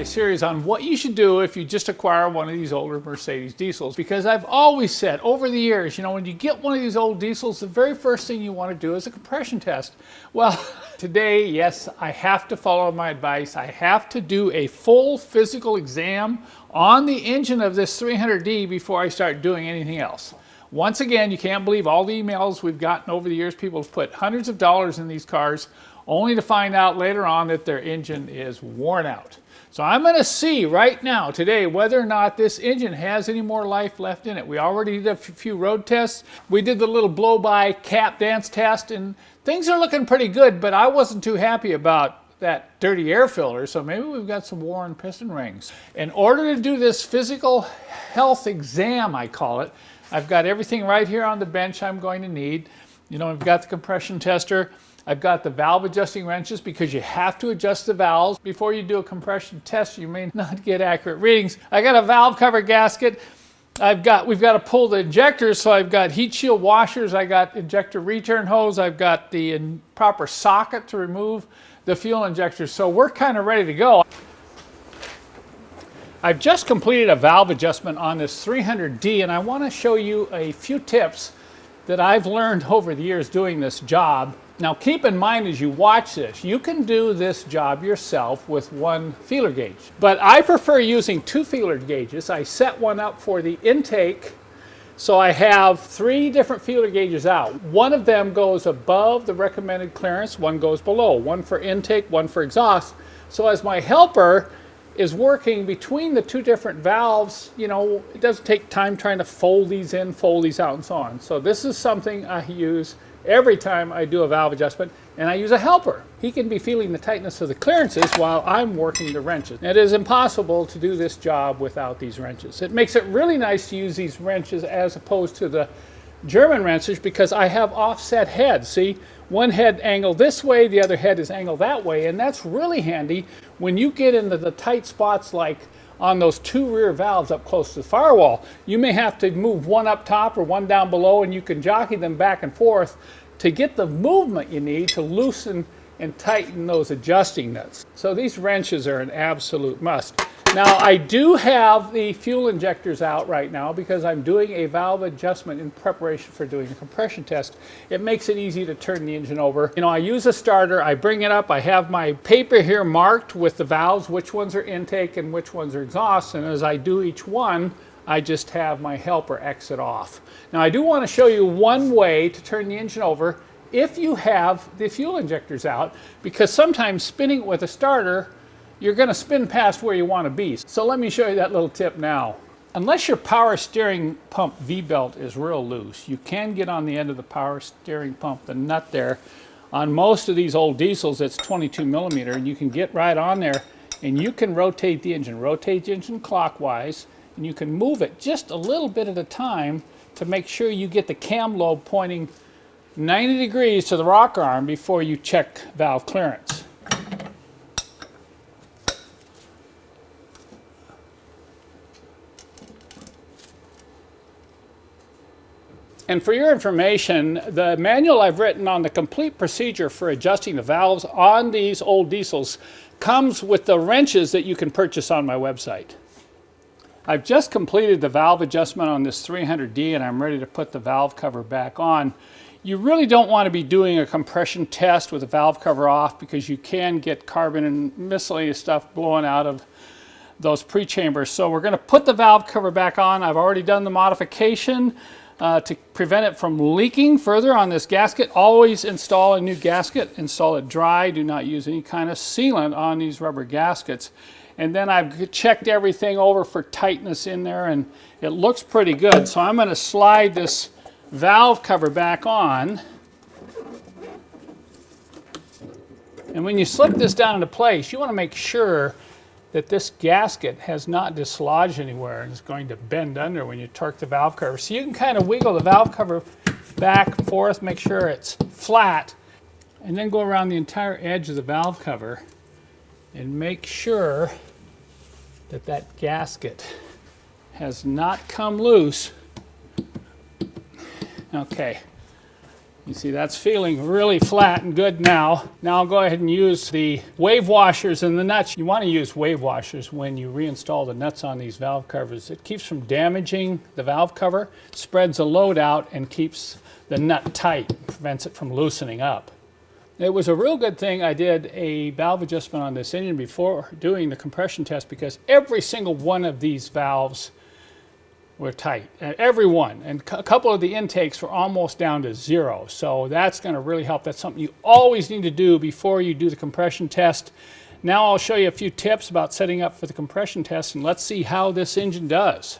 series on what you should do if you just acquire one of these older Mercedes diesels, because I've always said over the years, you know, when you get one of these old diesels, the very first thing you want to do is a compression test. Well, today, yes, I have to follow my advice. I have to do a full physical exam on the engine of this 300D before I start doing anything else. Once again, you can't believe all the emails we've gotten over the years. People have put hundreds of dollars in these cars only to find out later on that their engine is worn out. So I'm going to see right now, today, whether or not this engine has any more life left in it. We already did a few road tests. We did the little blow-by cap dance test, and things are looking pretty good, but I wasn't too happy about that dirty air filter, so maybe we've got some worn piston rings. In order to do this physical health exam, I call it, I've got everything right here on the bench I'm going to need. You know, I've got the compression tester. I've got the valve adjusting wrenches, because you have to adjust the valves. Before you do a compression test, you may not get accurate readings. I got a valve cover gasket. We've got to pull the injectors, so I've got heat shield washers. I got injector return hose. I've got the proper socket to remove the fuel injectors. So we're kind of ready to go. I've just completed a valve adjustment on this 300D, and I want to show you a few tips that I've learned over the years doing this job. Now keep in mind as you watch this, you can do this job yourself with one feeler gauge. But I prefer using two feeler gauges. I set one up for the intake, so I have 3 different feeler gauges out. One of them goes above the recommended clearance, one goes below. One for intake, one for exhaust. So as my helper is working between the 2 different valves, you know, it doesn't take time trying to fold these in, fold these out, and so on. So this is something I use every time I do a valve adjustment, and I use a helper. He can be feeling the tightness of the clearances while I'm working the wrenches. It is impossible to do this job without these wrenches. It makes it really nice to use these wrenches as opposed to the German wrenches, because I have offset heads. See, one head angled this way, the other head is angled that way, and that's really handy when you get into the tight spots like on those 2 rear valves up close to the firewall. You may have to move one up top or one down below, and you can jockey them back and forth to get the movement you need to loosen and tighten those adjusting nuts. So these wrenches are an absolute must. Now I do have the fuel injectors out right now because I'm doing a valve adjustment in preparation for doing a compression test. It makes it easy to turn the engine over. You know, I use a starter, I bring it up, I have my paper here marked with the valves, which ones are intake and which ones are exhaust, and as I do each one, I just have my helper exit off. Now I do want to show you one way to turn the engine over if you have the fuel injectors out, because sometimes spinning it with a starter, you're going to spin past where you want to be. So let me show you that little tip now. Unless your power steering pump V-belt is real loose, you can get on the end of the power steering pump, the nut there. On most of these old diesels, it's 22 millimeter, and you can get right on there, and you can rotate the engine clockwise, and you can move it just a little bit at a time to make sure you get the cam lobe pointing 90 degrees to the rocker arm before you check valve clearance. And for your information, the manual I've written on the complete procedure for adjusting the valves on these old diesels comes with the wrenches that you can purchase on my website. I've just completed the valve adjustment on this 300D, and I'm ready to put the valve cover back on. You really don't want to be doing a compression test with the valve cover off, because you can get carbon and miscellaneous stuff blowing out of those pre-chambers. So we're going to put the valve cover back on. I've already done the modification to prevent it from leaking further on this gasket. Always install a new gasket. Install it dry. Do not use any kind of sealant on these rubber gaskets. And then I've checked everything over for tightness in there, and it looks pretty good. So I'm going to slide this valve cover back on. And when you slip this down into place, you want to make sure that this gasket has not dislodged anywhere and is going to bend under when you torque the valve cover. So you can kind of wiggle the valve cover back and forth, make sure it's flat, and then go around the entire edge of the valve cover and make sure that that gasket has not come loose. Okay, You see that's feeling really flat and good now. Now I'll go ahead and use the wave washers and the nuts. You want to use wave washers when you reinstall the nuts on these valve covers. It keeps from damaging the valve cover, spreads the load out, and keeps the nut tight, prevents it from loosening up. It was a real good thing I did a valve adjustment on this engine before doing the compression test, because every single one of these valves were tight, every one, and a couple of the intakes were almost down to zero. So that's going to really help. That's something you always need to do before you do the compression test. Now I'll show you a few tips about setting up for the compression test, and let's see how this engine does.